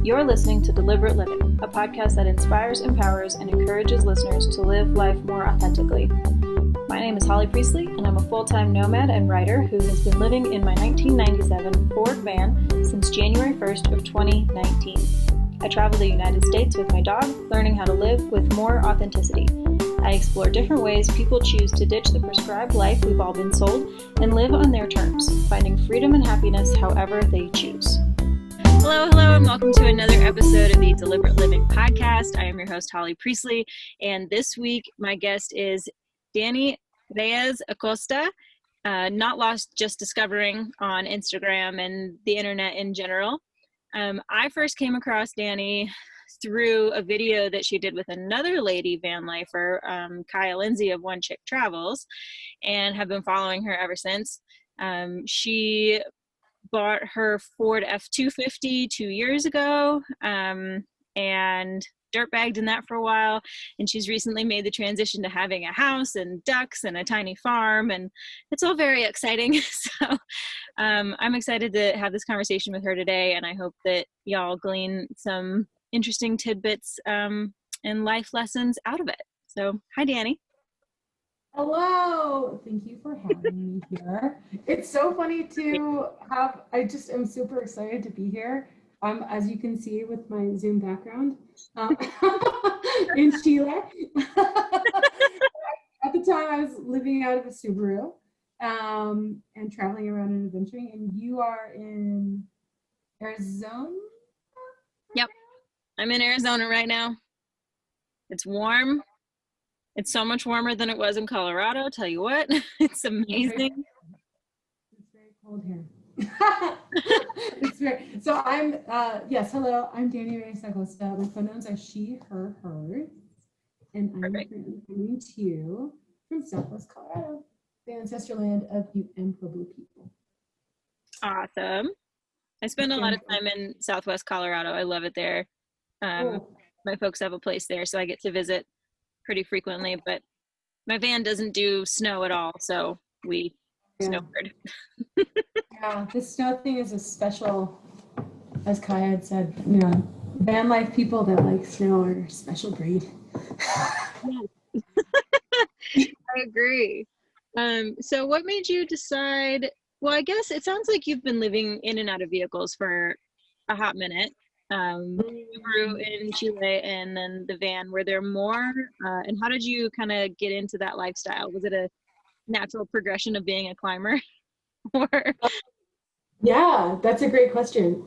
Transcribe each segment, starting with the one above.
You're listening to Deliberate Living, a podcast that inspires, empowers, and encourages listeners to live life more authentically. My name is Holly Priestley, and I'm a full-time nomad and writer who has been living in my 1997 Ford van since January 1st of 2019. I travel the United States with my dog, learning how to live with more authenticity. I explore different ways people choose to ditch the prescribed life we've all been sold and live on their terms, finding freedom and happiness however they choose. Hello, and welcome to another episode of the Deliberate Living podcast. I am your host, Holly Priestley, and this week my guest is Dani Reyes Acosta, not lost, just discovering on Instagram and the internet in general. I first came across Dani through a video that she did with another lady van lifer, Kaya Lindsay of One Chick Travels, and have been following her ever since. She bought her Ford F-250 2 years ago, and dirtbagged in that for a while, and she's recently made the transition to having a house and ducks and a tiny farm, and it's all very exciting. So I'm excited to have this conversation with her today, and I hope that y'all glean some interesting tidbits and life lessons out of it. So hi, Dani. Hello, thank you for having me here. It's so funny to have, I just am super excited to be here. As you can see with my Zoom background, in Chile. At the time I was living out of a Subaru and traveling around and adventuring, and you are in Arizona? Yep, I'm in Arizona right now. It's warm. It's so much warmer than it was in Colorado, tell you what. It's amazing. It's very cold here. So I'm, yes, hello, I'm Dani Reyes Acosta. My pronouns are she, her, hers. And I'm currently coming to you from Southwest Colorado, the ancestral land of Ute and Pueblo people. Awesome. I spend a lot of time in Southwest Colorado. I love it there. My folks have a place there, so I get to visit pretty frequently, but my van doesn't do snow at all, so we snowbird. Yeah, the snow thing is a special, as Kaya had said, you know, van life people that like snow are a special breed. I agree. So what made you decide, well, I guess it sounds like you've been living in and out of vehicles for a hot minute. Subaru in Chile and then the van. Were there more? And how did you kind of get into that lifestyle? Was it a natural progression of being a climber? Or yeah, that's a great question.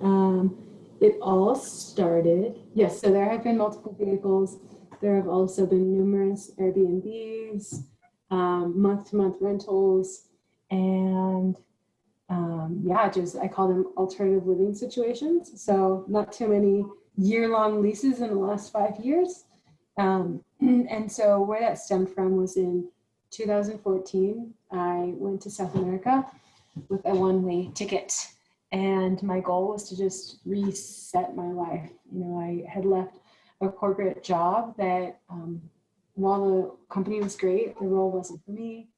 It all started, yes, so there have been multiple vehicles. There have also been numerous Airbnbs, month-to-month rentals, and just I call them alternative living situations. So not too many year-long leases in the last 5 years. And so where that stemmed from was in 2014, I went to South America with a one-way ticket. And my goal was to just reset my life. You know, I had left a corporate job that while the company was great, the role wasn't for me.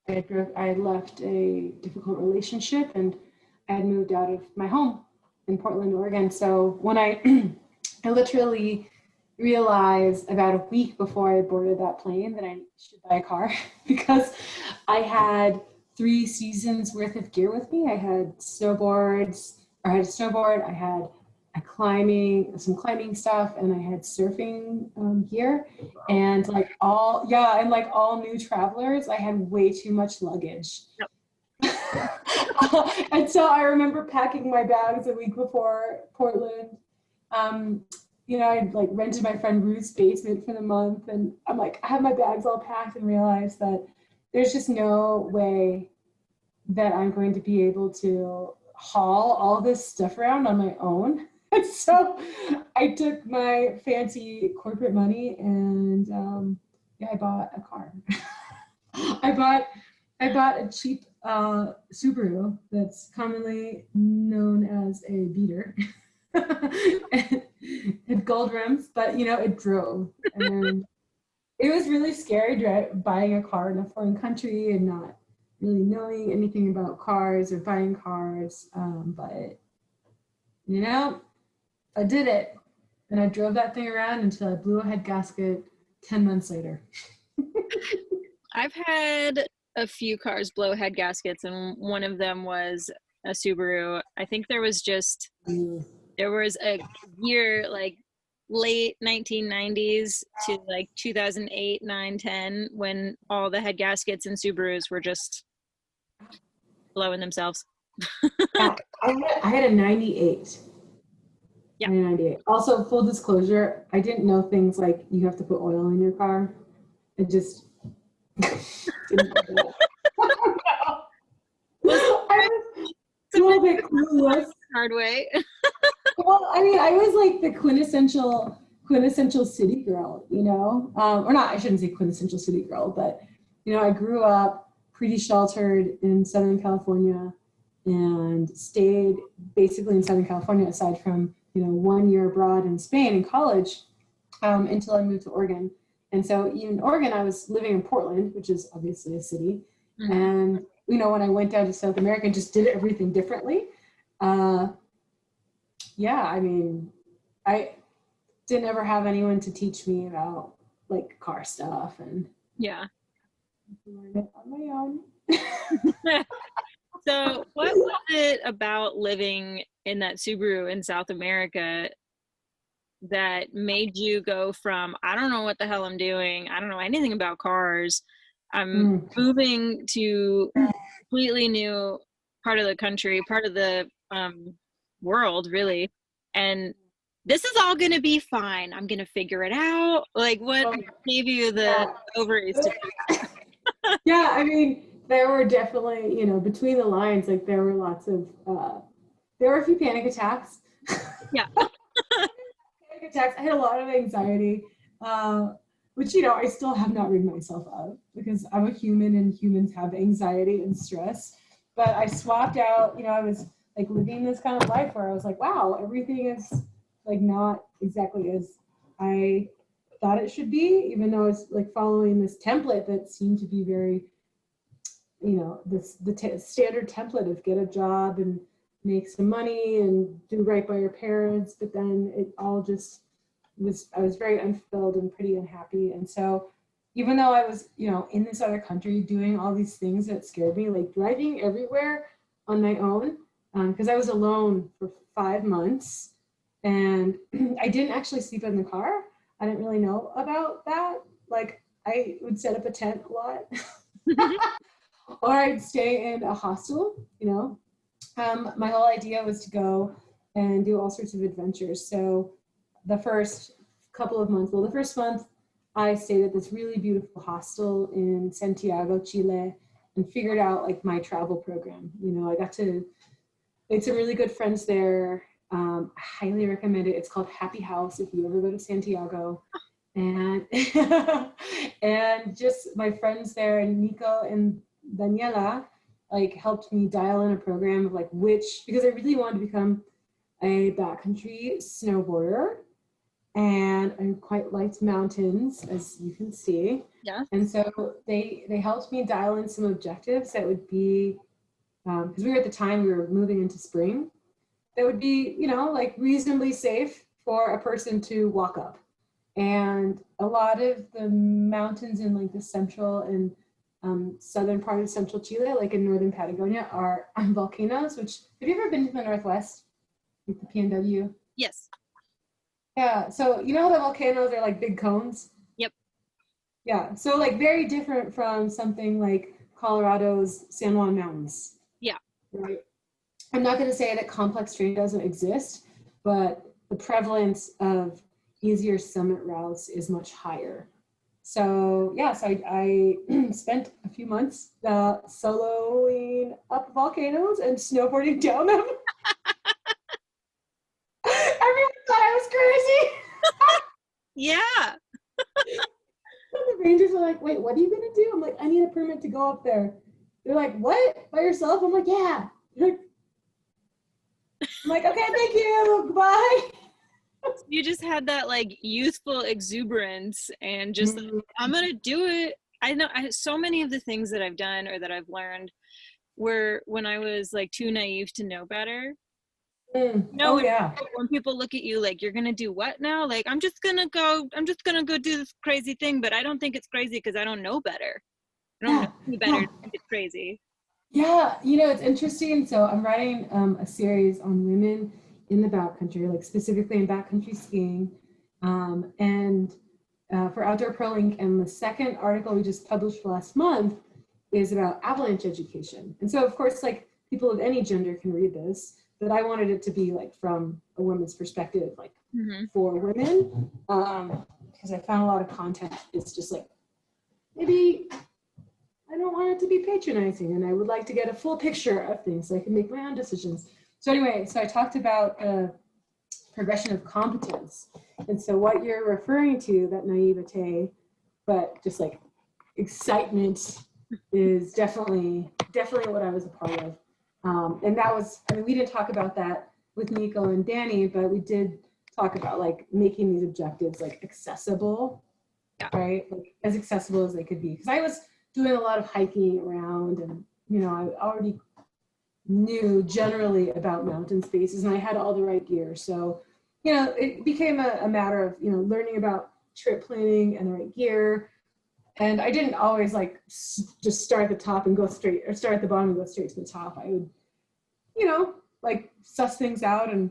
I had left a difficult relationship and I had moved out of my home in Portland, Oregon. So when I literally realized about a week before I boarded that plane that I should buy a car because I had 3 seasons worth of gear with me. I had snowboards, or I had a snowboard, I had some climbing stuff, and I had surfing gear, and like all new travelers, I had way too much luggage. Yep. And so I remember packing my bags a week before Portland. You know, I'd like rented my friend Ruth's basement for the month, and I'm like, I have my bags all packed and realized that there's just no way that I'm going to be able to haul all this stuff around on my own. And so I took my fancy corporate money and I bought a car. I bought a cheap Subaru that's commonly known as a beater. It had gold rims, but you know, it drove. And it was really scary buying a car in a foreign country and not really knowing anything about cars or buying cars. But you know, I did it. And I drove that thing around until I blew a head gasket 10 months later. I've had a few cars blow head gaskets, and one of them was a Subaru. I think there was a year like late 1990s to like 2008, 9, 10 when all the head gaskets in Subarus were just blowing themselves. Yeah, I had a 98. Yeah. 98. Also, full disclosure, I didn't know things like you have to put oil in your car. I just didn't know that. I was a little bit clueless. Hard way. Well, I mean, I was like the quintessential city girl, you know, or not. I shouldn't say quintessential city girl, but you know, I grew up pretty sheltered in Southern California and stayed basically in Southern California, aside from 1 year abroad in Spain in college, until I moved to Oregon. And so in Oregon, I was living in Portland, which is obviously a city. Mm-hmm. And when I went down to South America, just did everything differently. Yeah, I mean, I didn't ever have anyone to teach me about like car stuff, and yeah, learned it on my own. So what was it about living in that Subaru in South America that made you go from, I don't know what the hell I'm doing, I don't know anything about cars, I'm moving to a completely new part of the country, part of the world, really, and this is all gonna be fine, I'm gonna figure it out? Like, what gave you the ovaries to do that? Yeah, I mean, there were definitely, between the lines, like there were lots of there were a few panic attacks. Yeah. Panic attacks. I had a lot of anxiety, which I still have not rid myself of, because I'm a human and humans have anxiety and stress. But I swapped out, I was like living this kind of life where I was like, wow, everything is like not exactly as I thought it should be, even though it's like following this template that seemed to be very, the standard template of get a job and make some money and do right by your parents. But then it all just I was very unfulfilled and pretty unhappy. And so even though I was, in this other country doing all these things that scared me, like driving everywhere on my own, because I was alone for 5 months, and I didn't actually sleep in the car. I didn't really know about that. Like, I would set up a tent a lot, or I'd stay in a hostel, My whole idea was to go and do all sorts of adventures. So the first couple of months, the first month, I stayed at this really beautiful hostel in Santiago, Chile, and figured out like my travel program. I got to make some really good friends there. I highly recommend it. It's called Happy House if you ever go to Santiago. And and just my friends there, and Nico and Daniela, like helped me dial in a program of like because I really wanted to become a backcountry snowboarder, and I quite liked mountains, as you can see. Yeah. And so they helped me dial in some objectives that would be, because we were moving into spring, that would be, like reasonably safe for a person to walk up. And a lot of the mountains in like the central and southern part of central Chile, like in northern Patagonia, are volcanoes. Which, have you ever been to the Northwest, like the PNW? Yes. Yeah. So the volcanoes are like big cones. Yep. Yeah. So like very different from something like Colorado's San Juan Mountains. Yeah. Right. I'm not going to say that complex terrain doesn't exist, but the prevalence of easier summit routes is much higher. So yes, I spent a few months soloing up volcanoes and snowboarding down them. Everyone thought I was crazy. Yeah. The rangers are like, wait, what are you gonna do? I'm like, I need a permit to go up there. They're like, what? By yourself? I'm like, yeah. I'm like, okay, thank you. Goodbye. You just had that like youthful exuberance and just I'm gonna do it. I know so many of the things that I've done or that I've learned were when I was like too naive to know better. Oh yeah. When people look at you like, you're gonna do what now? Like, I'm just gonna go do this crazy thing, but I don't think it's crazy because I don't know better. I don't know any better to think it's crazy. Yeah, it's interesting. So I'm writing a series on women in the backcountry, like specifically in backcountry skiing, and for Outdoor Pro Link. And the second article we just published last month is about avalanche education. And so, of course, like people of any gender can read this, but I wanted it to be like from a woman's perspective, like for women, because I found a lot of content. It's just like maybe I don't want it to be patronizing, and I would like to get a full picture of things so I can make my own decisions. So anyway, so I talked about progression of competence. And so what you're referring to, that naivete, but just like excitement, is definitely what I was a part of. And that was, I mean, we didn't talk about that with Nico and Dani, but we did talk about like making these objectives like accessible, right? Like as accessible as they could be. Because I was doing a lot of hiking around, and I already knew generally about mountain spaces, and I had all the right gear. So, it became a matter of, learning about trip planning and the right gear. And I didn't always like just start at the top and go straight, or start at the bottom and go straight to the top. I would, like suss things out and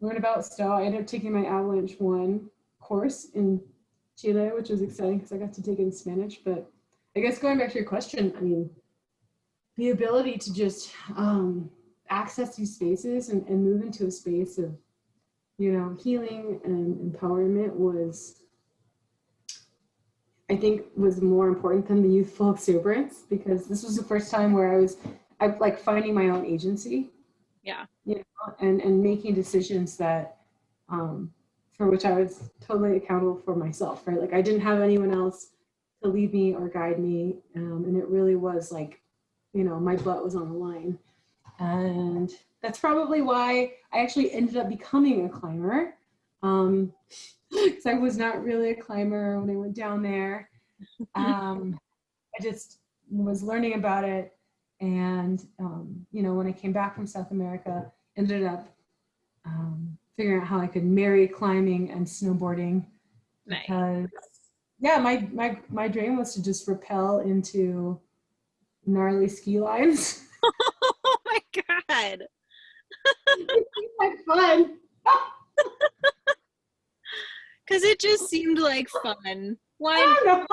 learn about stow. I ended up taking my Avalanche 1 course in Chile, which was exciting because I got to take it in Spanish. But I guess going back to your question, I mean, the ability to just access these spaces and move into a space of, healing and empowerment was, I think, was more important than the youthful exuberance, because this was the first time where I like finding my own agency. Yeah. And making decisions that, for which I was totally accountable for myself, right? Like I didn't have anyone else to lead me or guide me. And it really was like, my butt was on the line. And that's probably why I actually ended up becoming a climber. Because I was not really a climber when I went down there. I just was learning about it. And, when I came back from South America, ended up figuring out how I could marry climbing and snowboarding. Nice. Because, yeah, my dream was to just rappel into gnarly ski lines. Oh my God. It seemed like fun. Because it just seemed like fun. Why not?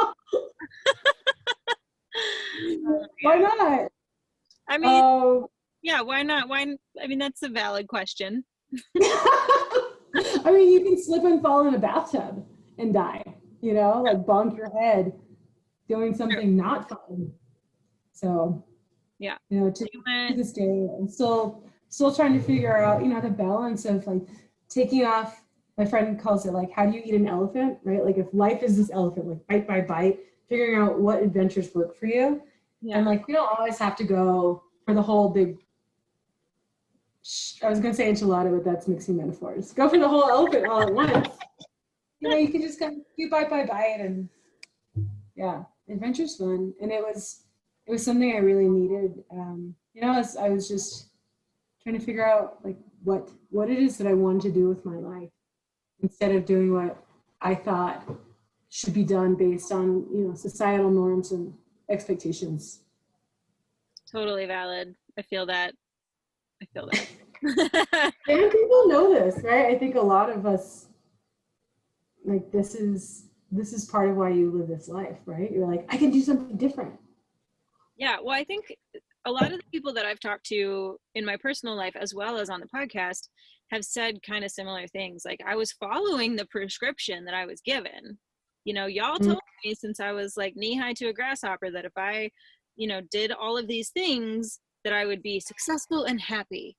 Why not? I mean, yeah, why not? I mean, that's a valid question. I mean, you can slip and fall in a bathtub and die, like bonk your head doing something not fun. So, yeah, to this day, I'm still trying to figure out, the balance of like taking off. My friend calls it like, how do you eat an elephant, right? Like if life is this elephant, like bite by bite, figuring out what adventures work for you. Yeah. And like, you don't always have to go for the whole big, I was going to say enchilada, but that's mixing metaphors. Go for the whole elephant all at once. You can just kind of do bite by bite, and yeah, adventure's fun. And it was something I really needed. I was just trying to figure out like what it is that I wanted to do with my life, instead of doing what I thought should be done based on, societal norms and expectations. Totally valid. I feel that. And people know this, right? I think a lot of us, like, this is part of why you live this life, right? You're like, I can do something different. Yeah, well, I think a lot of the people that I've talked to in my personal life, as well as on the podcast, have said kind of similar things. Like, I was following the prescription that I was given. Y'all told me since I was like knee-high to a grasshopper that if I, did all of these things, that I would be successful and happy.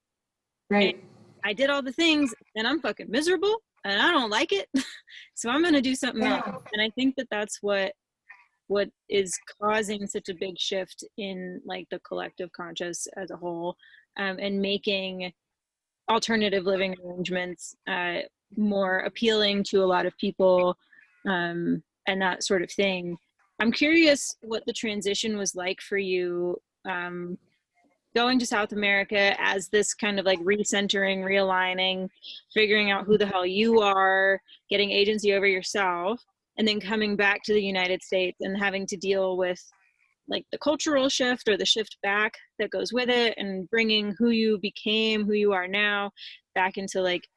Right. And I did all the things and I'm fucking miserable and I don't like it. So I'm going to do something else. And I think that that's what is causing such a big shift in like the collective conscious as a whole, and making alternative living arrangements more appealing to a lot of people, and that sort of thing. I'm curious what the transition was like for you, going to South America as this kind of like recentering, realigning, figuring out who the hell you are, getting agency over yourself, and then coming back to the United States and having to deal with like the cultural shift or the shift back that goes with it, and bringing who you became, who you are now, back into like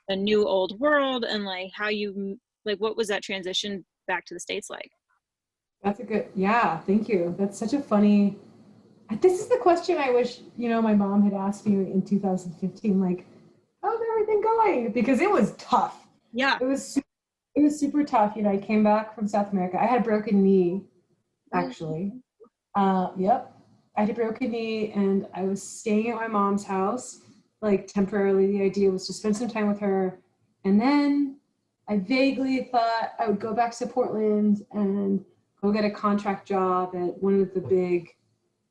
a new old world, and like how you, like, what was that transition back to the States like? That's a good, yeah, thank you. That's such a funny, this is the question I wish, my mom had asked me in 2015, like, how's everything going? Because it was tough. Yeah. It was super tough. I came back from South America. I had a broken knee, actually. Yep. I had a broken knee and I was staying at my mom's house, like temporarily. The idea was to spend some time with her. And then I vaguely thought I would go back to Portland and go get a contract job at one of the big,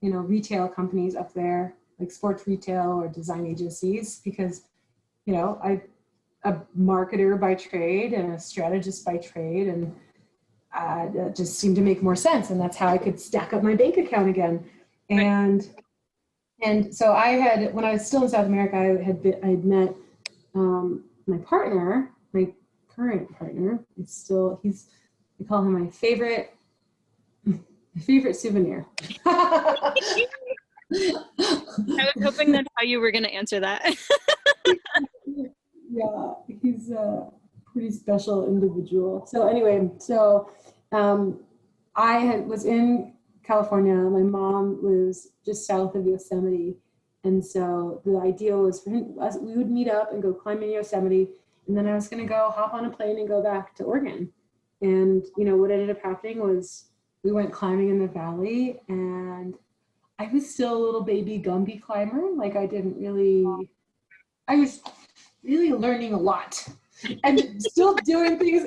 retail companies up there, like sports retail or design agencies, because, I'm a marketer by trade and a strategist by trade, and that just seemed to make more sense. And that's how I could stack up my bank account again. And so I had, when I was still in South America, I had met my partner, my current partner. We call him my favorite souvenir. I was hoping that's how you were going to answer that. Yeah, he's a pretty special individual. So anyway, I was in California. My mom lives just south of Yosemite. And so the idea was for him, we would meet up and go climb in Yosemite. And then I was going to go hop on a plane and go back to Oregon. And, what ended up happening was we went climbing in the valley, and I was still a little baby Gumby climber. Like I was really learning a lot and still doing things,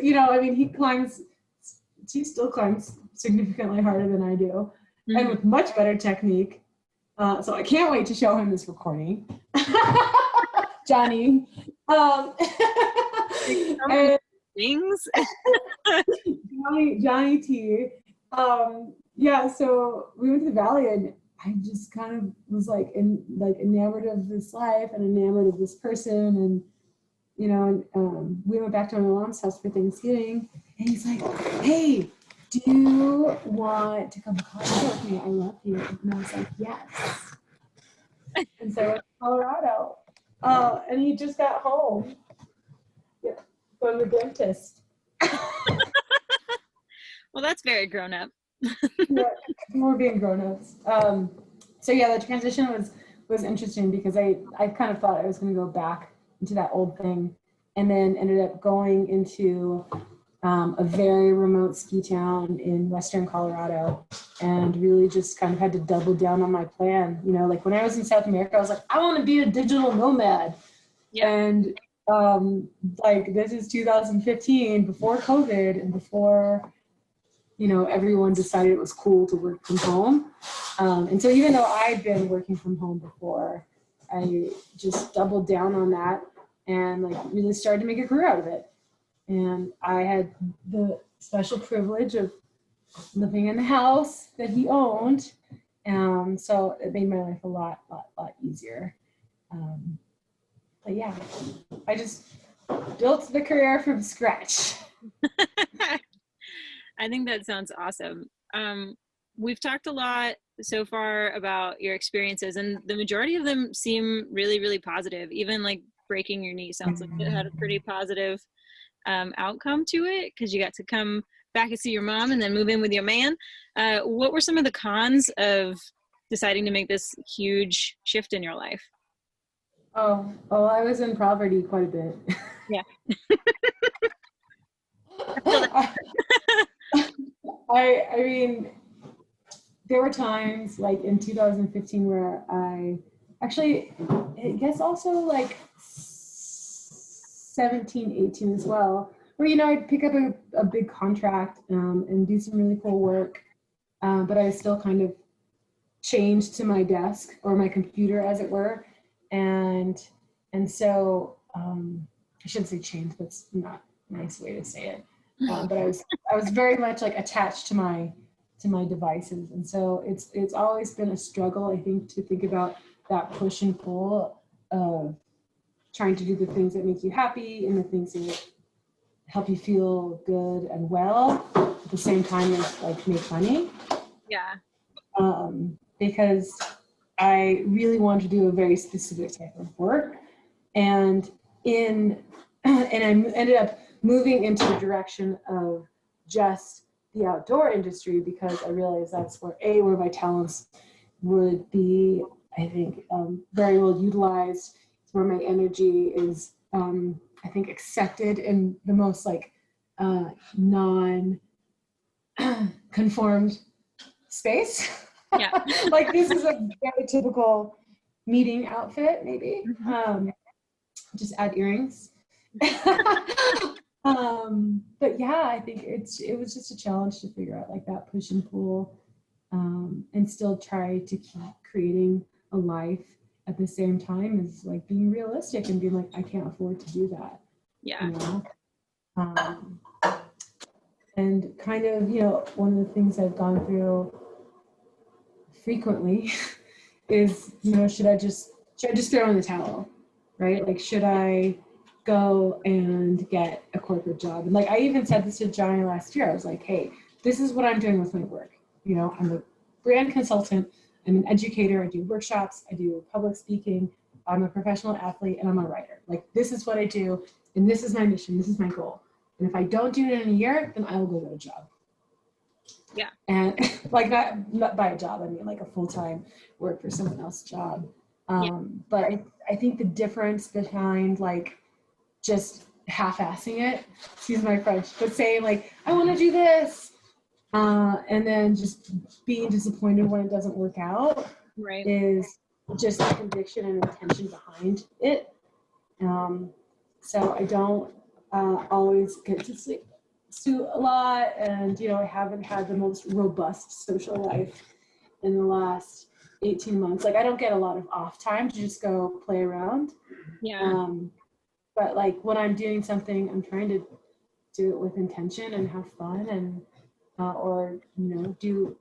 he still climbs significantly harder than I do, and with much better technique. So I can't wait to show him this recording. Johnny. And things. Johnny T. So we went to the valley, and I just kind of was enamored of this life and enamored of this person. And, we went back to my mom's house for Thanksgiving, and he's like, hey, do you want to come to Colorado with me? I love you. And I was like, yes. And so I went to Colorado. And he just got home from the dentist. Well, that's very grown up. Yeah, we're being grown-ups. The transition was interesting because I kind of thought I was going to go back into that old thing, and then ended up going into a very remote ski town in Western Colorado, and really just kind of had to double down on my plan. Like when I was in South America, I was like, I want to be a digital nomad. Yeah. And this is 2015, before COVID and before everyone decided it was cool to work from home. And so even though I'd been working from home before, I just doubled down on that and really started to make a career out of it. And I had the special privilege of living in the house that he owned. So it made my life a lot easier. But yeah, I just built the career from scratch. I think that sounds awesome. We've talked a lot so far about your experiences, and the majority of them seem really, really positive. Even like breaking your knee sounds like it had a pretty positive outcome to it, because you got to come back and see your mom and then move in with your man. What were some of the cons of deciding to make this huge shift in your life? Oh, I was in poverty quite a bit. Yeah. I mean, there were times like in 2015 where I guess also 17, 18 as well, where, I'd pick up a big contract and do some really cool work, but I was still kind of chained to my desk or my computer, as it were. And so I shouldn't say chained, that's not a nice way to say it. But I was very much attached to my devices, and so it's always been a struggle, I think, to think about that push and pull of trying to do the things that make you happy and the things that help you feel good and well at the same time as like make money. Yeah. Because I really wanted to do a very specific type of work, and I ended up moving into the direction of just the outdoor industry because I realized that's where my talents would be, I think, very well utilized. It's where my energy is, I think, accepted in the most like non-conformed space. Yeah. Like this is a very typical meeting outfit, maybe. Just add earrings. But yeah, I think it was just a challenge to figure out like that push and pull, and still try to keep creating a life at the same time as like being realistic and being like, I can't afford to do that. Yeah. You know? And kind of, you know, one of the things I've gone through frequently is, you know, should I just throw in the towel, right? Like, should I go and get a corporate job? And like, I even said this to Johnny last year. I was like, hey, this is what I'm doing with my work. You know, I'm a brand consultant. I'm an educator. I do workshops. I do public speaking. I'm a professional athlete and I'm a writer. Like, this is what I do. And this is my mission. This is my goal. And if I don't do it in a year, then I will go get a job. Yeah. And like not by a job, I mean like a full-time work for someone else's job. But I think the difference behind like just half-assing it, excuse my French, but saying like, I want to do this, and then just being disappointed when it doesn't work out, Right. is just the conviction and intention behind it. So I don't always get to sleep a lot, and you know, I haven't had the most robust social life in the last 18 months. Like, I don't get a lot of off time to just go play around. Yeah. But like when I'm doing something, I'm trying to do it with intention and have fun, and or you know, do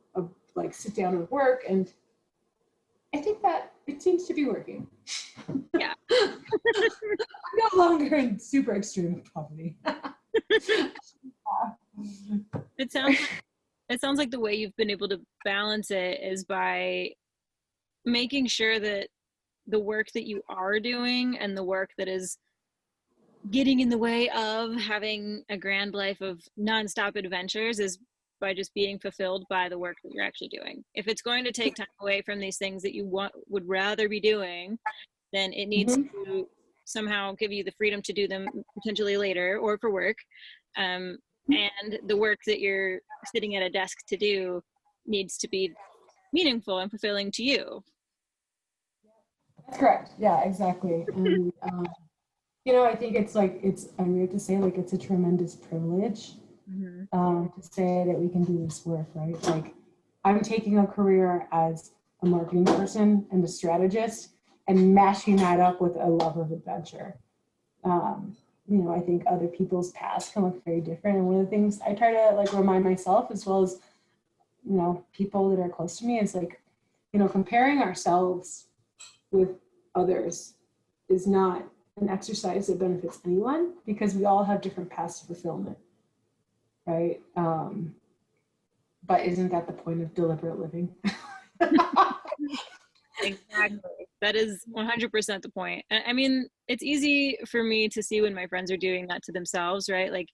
like sit down and work, and I think that it seems to be working. Yeah. I'm no longer in super extreme poverty. It sounds like the way you've been able to balance it is by making sure that the work that you are doing and the work that is getting in the way of having a grand life of nonstop adventures is by just being fulfilled by the work that you're actually doing. If it's going to take time away from these things that you would rather be doing, then it needs to somehow give you the freedom to do them potentially later or for work. And the work that you're sitting at a desk to do needs to be meaningful and fulfilling to you. That's correct. Yeah, exactly. And you know, I think it's like, I'm weird to say, like, it's a tremendous privilege to say that we can do this work, right? Like, I'm taking a career as a marketing person and a strategist and mashing that up with a love of adventure. You know, I think other people's paths can look very different. And one of the things I try to like remind myself, as well as, you know, people that are close to me, is like, you know, comparing ourselves with others is not an exercise that benefits anyone, because we all have different paths to fulfillment, right? But isn't that the point of deliberate living? Exactly. That is 100% the point. I mean, it's easy for me to see when my friends are doing that to themselves, right? Like,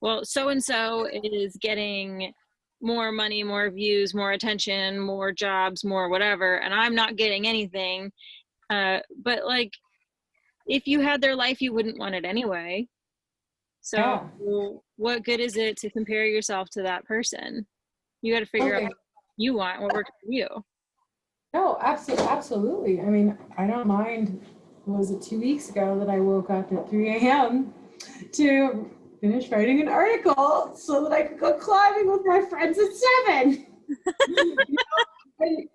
well, so-and-so is getting more money, more views, more attention, more jobs, more whatever, and I'm not getting anything. But like, if you had their life, you wouldn't want it anyway. So Yeah. what good is it to compare yourself to that person? You got to figure out what you want, what works for you. No, absolutely. I mean, I don't mind. Was it 2 weeks ago that I woke up at 3 a.m. to finish writing an article so that I could go climbing with my friends at 7? You know?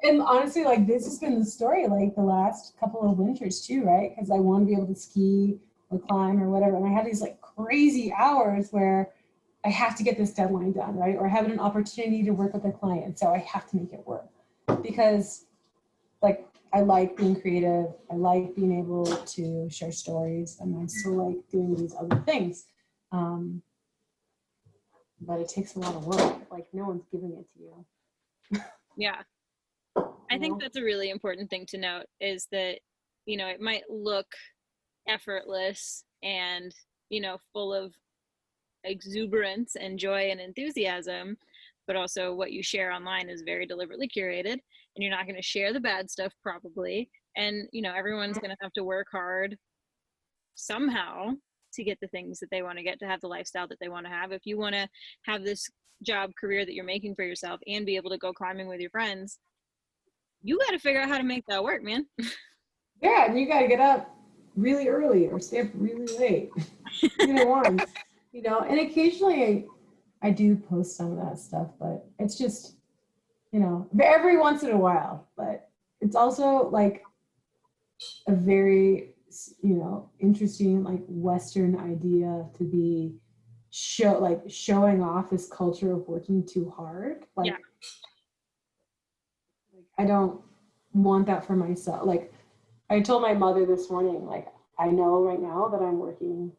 And honestly, like, this has been the story like the last couple of winters too, right? Because I want to be able to ski or climb or whatever. And I have these like crazy hours where I have to get this deadline done, right? Or have an opportunity to work with a client. So I have to make it work, because like I like being creative. I like being able to share stories, and I still like doing these other things. But it takes a lot of work. Like, no one's giving it to you. Yeah. I think that's a really important thing to note, is that, you know, it might look effortless and, you know, full of exuberance and joy and enthusiasm, but also what you share online is very deliberately curated, and you're not going to share the bad stuff probably. And, you know, everyone's going to have to work hard somehow to get the things that they want to get, to have the lifestyle that they want to have. If you want to have this job career that you're making for yourself and be able to go climbing with your friends, you got to figure out how to make that work, man. Yeah, and you got to get up really early or stay up really late. Either one, you know. And occasionally I do post some of that stuff, but it's just, you know, every once in a while. But it's also like a very, you know, interesting, like, Western idea to be showing off this culture of working too hard. Like, Yeah. I don't want that for myself. Like, I told my mother this morning, like, I know right now that I'm working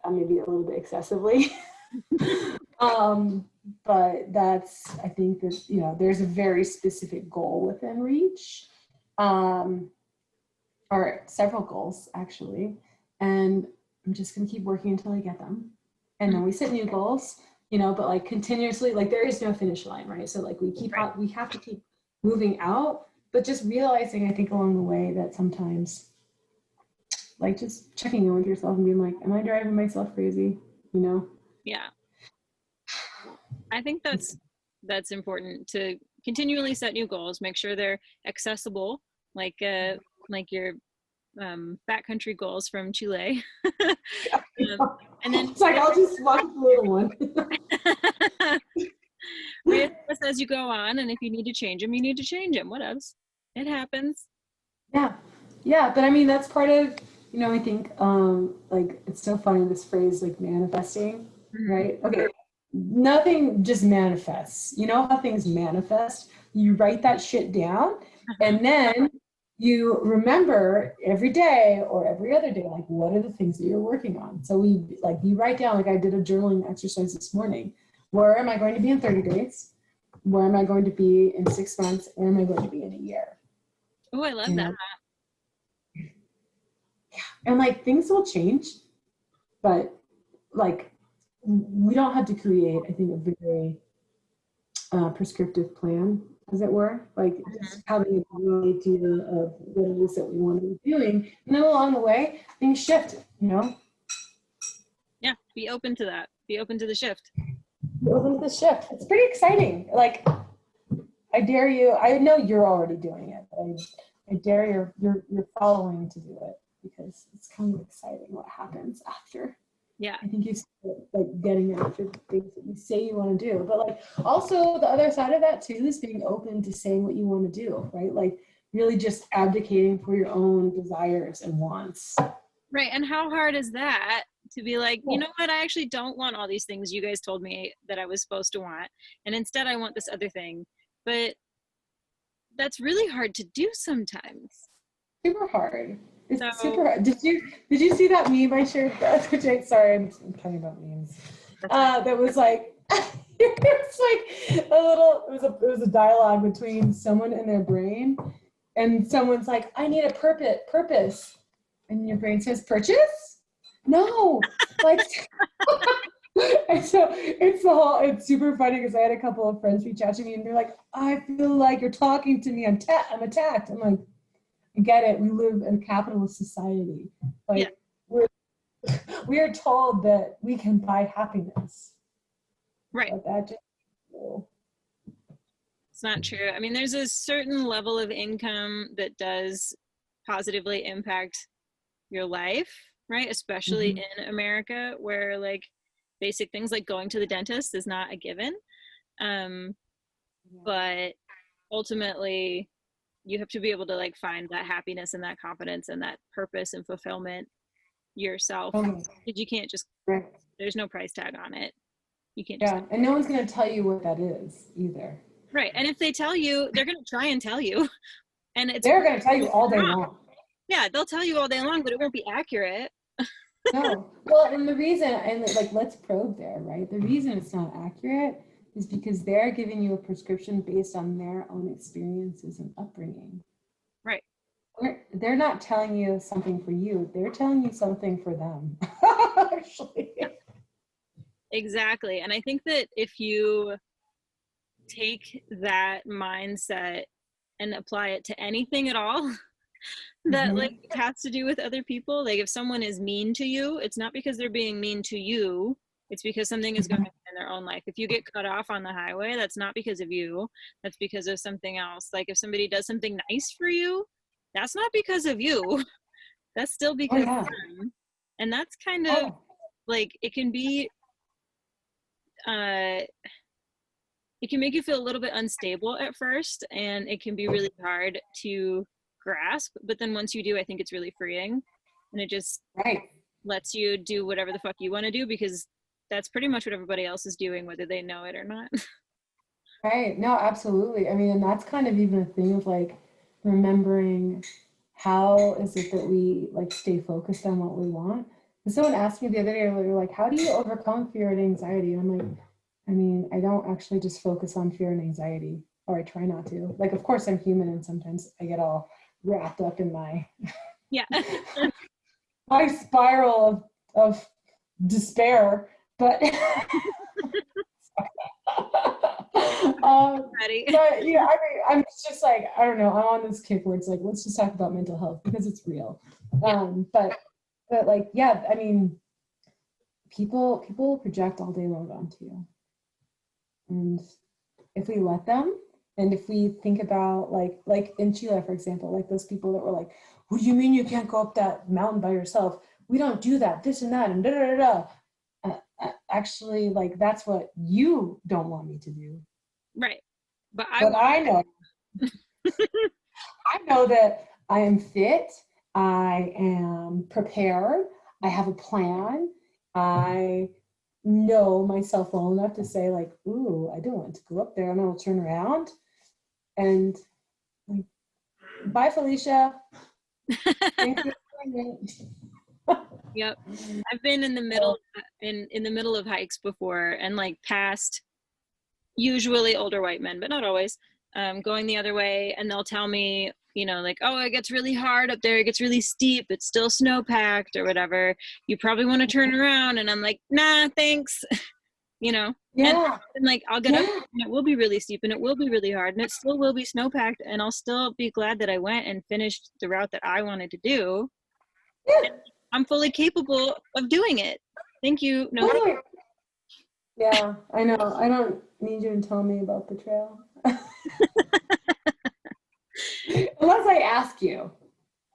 maybe a little bit excessively. But that's, I think that, you know, there's a very specific goal within reach, or several goals actually. And I'm just going to keep working until I get them. And then we set new goals, you know, but like continuously, like, there is no finish line, right? So like we have to keep moving out, but just realizing, I think, along the way that sometimes, like, just checking in with yourself and being like, am I driving myself crazy? You know? Yeah. I think that's important, to continually set new goals, make sure they're accessible, like your backcountry goals from Chile. And then it's like, I'll just walk the little one. reassess as you go on, and if you need to change them, you need to change them. What else? It happens. Yeah, but I mean, that's part of, you know, I think, like, it's so funny, this phrase, like, manifesting, right? Okay, nothing just manifests. You know how things manifest? You write that shit down, and then you remember every day or every other day, like, what are the things that you're working on? So you write down, like, I did a journaling exercise this morning. Where am I going to be in 30 days? Where am I going to be in 6 months? Where am I going to be in a year? Oh, I love that. And like, things will change, but like, we don't have to create, I think, a very prescriptive plan, as it were. Like, just having a real idea of what it is that we want to be doing, and then along the way, things shift. You know. Yeah, be open to that. Be open to the shift. Be open to the shift. It's pretty exciting. Like, I dare you. I know you're already doing it, but I dare your following to do it, because it's kind of exciting what happens after. Yeah. I think you start, like, getting after the things that you say you want to do. But like, also the other side of that too is being open to saying what you want to do, right? Like, really just abdicating for your own desires and wants. Right. And how hard is that, to be like, you know what, I actually don't want all these things you guys told me that I was supposed to want, and instead I want this other thing. But that's really hard to do sometimes. Super hard. It's super hard. Did you see that meme I shared? Sorry, I'm talking about memes. That was like, it's like it was a dialogue between someone and their brain, and someone's like, I need a purpose, and your brain says, purchase? No, like. And so it's super funny, because I had a couple of friends reach out to me and they're like, I feel like you're talking to me. I'm attacked. I'm like, I get it. We live in a capitalist society. Like, we are told that we can buy happiness. Right. But that just, no. It's not true. I mean, there's a certain level of income that does positively impact your life, right? Especially in America, where like basic things like going to the dentist is not a given. But ultimately, you have to be able to like find that happiness and that confidence and that purpose and fulfillment yourself. Because you can't just, there's no price tag on it. You can't just, and no one's going to tell you what that is either. Right. And if they tell you, they're going to try and tell you. And it's they're going to tell you all day long. Yeah, they'll tell you all day long, but it won't be accurate. No. Well, and the reason, and like, let's probe there, right? The reason it's not accurate is because they're giving you a prescription based on their own experiences and upbringing. Right. They're not telling you something for you. They're telling you something for them, actually. Exactly. And I think that if you take that mindset and apply it to anything at all that like has to do with other people, like if someone is mean to you, it's not because they're being mean to you, it's because something is going on in their own life. If you get cut off on the highway, that's not because of you, that's because of something else. Like if somebody does something nice for you, that's not because of you, that's still because of them. And that's kind of like, it can be it can make you feel a little bit unstable at first, and it can be really hard to grasp, but then once you do, I think it's really freeing, and it just lets you do whatever the fuck you want to do, because that's pretty much what everybody else is doing, whether they know it or not. Right. No, absolutely. I mean, and that's kind of even a thing of like remembering how is it that we like stay focused on what we want. And someone asked me the other day, they were like, how do you overcome fear and anxiety? And I'm like, I mean, I don't actually just focus on fear and anxiety, or I try not to. Like, of course I'm human and sometimes I get all wrapped up in my my spiral of despair, but but yeah, I mean, I'm just like, I don't know, I'm on this kick where it's like, let's just talk about mental health because it's real. But like, yeah, I mean, people project all day long onto you, and if we let them, and if we think about like in Chile, for example, like those people that were like, what do you mean you can't go up that mountain by yourself? We don't do that, this and that, and da da da. Actually, like, that's what you don't want me to do. Right. But I know I know that I am fit, I am prepared, I have a plan, I know myself well enough to say like, ooh, I don't want to go up there, and I'll turn around and like, bye Felicia. Thank you. Yep. I've been in the middle in the middle of hikes before, and like past usually older white men, but not always, going the other way, and they'll tell me, you know, like, oh, it gets really hard up there, it gets really steep, it's still snow packed or whatever, you probably want to turn around, and I'm like, nah, thanks. You know. And like I'll get up and it will be really steep and it will be really hard and it still will be snow packed, and I'll still be glad that I went and finished the route that I wanted to do. I'm fully capable of doing it. Thank you. No. Yeah, I know. I don't need you to tell me about the trail. Unless I ask you.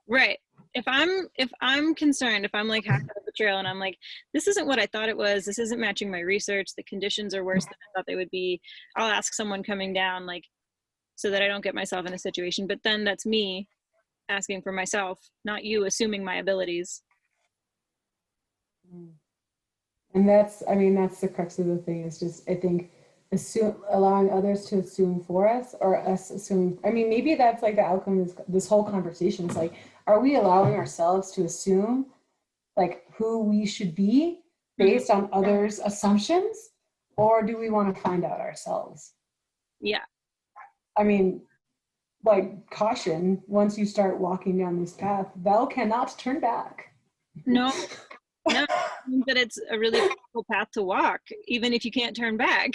Right. If I'm concerned, if I'm like halfway up the trail and I'm like, this isn't what I thought it was, this isn't matching my research, the conditions are worse than I thought they would be, I'll ask someone coming down, like, so that I don't get myself in a situation. But then that's me asking for myself, not you assuming my abilities. And that's, I mean, that's the crux of the thing, is just, I think, allowing others to assume for us, or us assuming. I mean, maybe that's like the outcome of this whole conversation. It's like, are we allowing ourselves to assume like who we should be based on others' assumptions, or do we want to find out ourselves? Yeah. I mean, like, caution, once you start walking down this path, thou cannot turn back. No, but it's a really difficult path to walk, even if you can't turn back.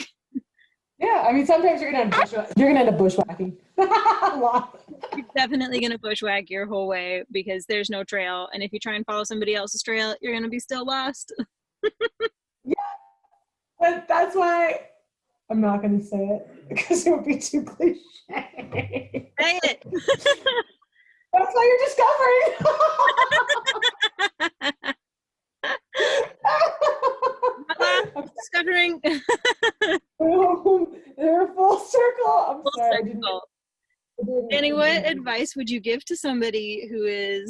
Yeah, I mean, sometimes you're gonna end up bushwhacking. You're definitely gonna bushwhack your whole way because there's no trail, and if you try and follow somebody else's trail, you're gonna be still lost. Yeah, but that's why I'm not gonna say it, because it would be too cliche. Say it. That's why you're discovering. Discovering. They're full circle. I'm sorry. Dani, what advice would you give to somebody who is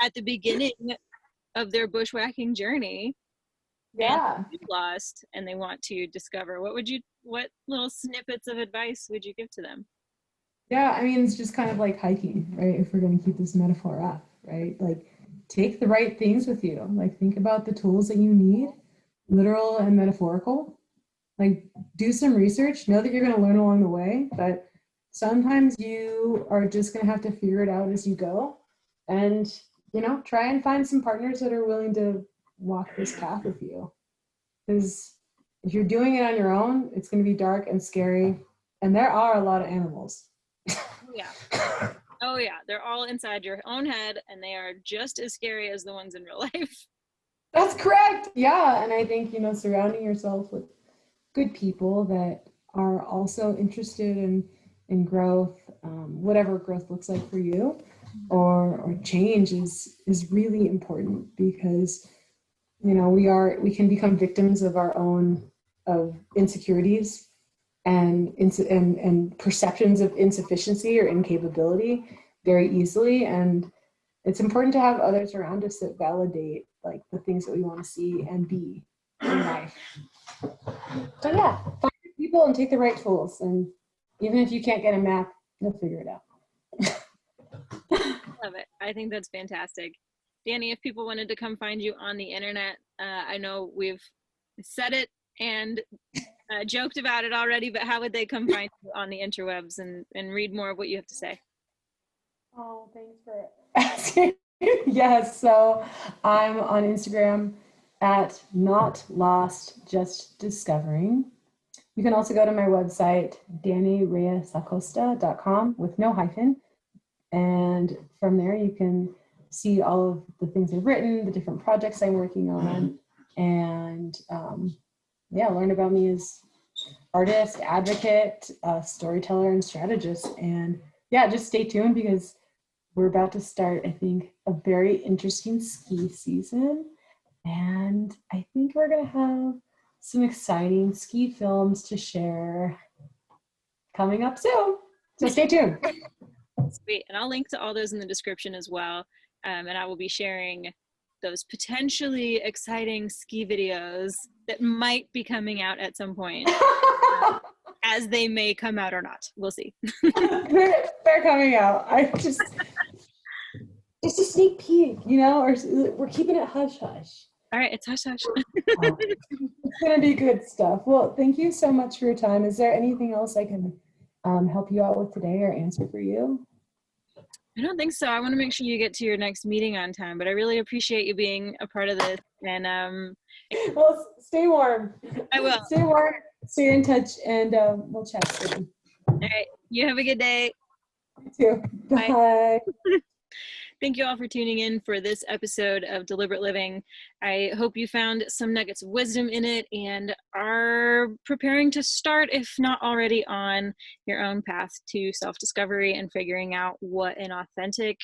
at the beginning of their bushwhacking journey? And lost and they want to discover? What little snippets of advice would you give to them? Yeah, I mean, it's just kind of like hiking, right? If we're going to keep this metaphor up, right? Like, take the right things with you. Like, think about the tools that you need, literal and metaphorical. Like, do some research. Know that you're going to learn along the way, but sometimes you are just going to have to figure it out as you go. And, try and find some partners that are willing to walk this path with you. Because if you're doing it on your own, it's going to be dark and scary. And there are a lot of animals. Yeah. Oh yeah, they're all inside your own head, and they are just as scary as the ones in real life. That's correct. Yeah, and I think surrounding yourself with good people that are also interested in growth, whatever growth looks like for you, or change is really important, because we can become victims of our own of insecurities and perceptions of insufficiency or incapability very easily. And it's important to have others around us that validate like the things that we want to see and be in life. So yeah, find people and take the right tools. And even if you can't get a map, you'll figure it out. Love it. I think that's fantastic. Dani, if people wanted to come find you on the internet, I know we've said it and joked about it already, but how would they come find you on the interwebs and read more of what you have to say? Oh, thanks for asking. Yes, so I'm on Instagram at not lost, just discovering. You can also go to my website, DaniReyesAcosta.com with no hyphen. And from there you can see all of the things I've written, the different projects I'm working on, and learn about me as artist, advocate, storyteller, and strategist. And yeah, just stay tuned, because we're about to start, I think, a very interesting ski season. And I think we're going to have some exciting ski films to share coming up soon. So stay tuned. Sweet. And I'll link to all those in the description as well. And I will be sharing those potentially exciting ski videos that might be coming out at some point. As they may come out or not. We'll see. They're coming out. Just a sneak peek, or we're keeping it hush hush. All right, it's hush hush. It's gonna be good stuff. Well, thank you so much for your time. Is there anything else I can help you out with today or answer for you? I don't think so. I want to make sure you get to your next meeting on time, but I really appreciate you being a part of this. And well, stay warm. I will. Stay warm. Stay in touch, and we'll chat soon. All right. You have a good day. You too. Bye. Bye. Thank you all for tuning in for this episode of Deliberate Living. I hope you found some nuggets of wisdom in it and are preparing to start, if not already, on your own path to self-discovery and figuring out what an authentic,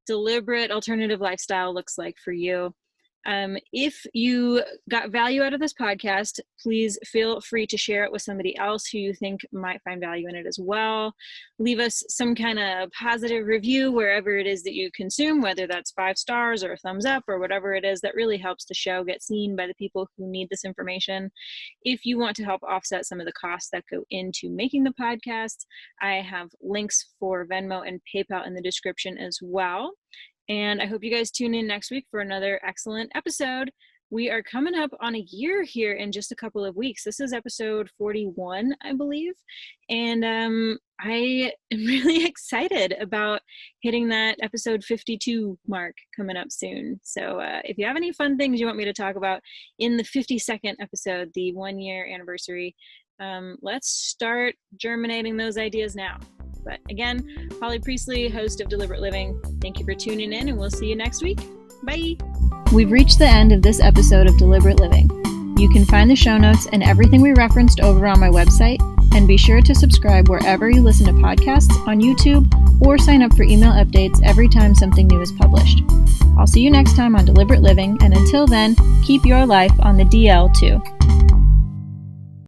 deliberate, alternative lifestyle looks like for you. If you got value out of this podcast, please feel free to share it with somebody else who you think might find value in it as well. Leave us some kind of positive review wherever it is that you consume, whether that's 5 stars or a thumbs up or whatever it is. That really helps the show get seen by the people who need this information. If you want to help offset some of the costs that go into making the podcast, I have links for Venmo and PayPal in the description as well. And I hope you guys tune in next week for another excellent episode. We are coming up on a year here in just a couple of weeks. This is episode 41, I believe. And I am really excited about hitting that episode 52 mark coming up soon. So if you have any fun things you want me to talk about in the 52nd episode, the 1-year anniversary, let's start germinating those ideas now. But again, Holly Priestley, host of Deliberate Living, thank you for tuning in, and we'll see you next week. Bye! We've reached the end of this episode of Deliberate Living. You can find the show notes and everything we referenced over on my website, and be sure to subscribe wherever you listen to podcasts, on YouTube, or sign up for email updates every time something new is published. I'll see you next time on Deliberate Living, and until then, keep your life on the DL too.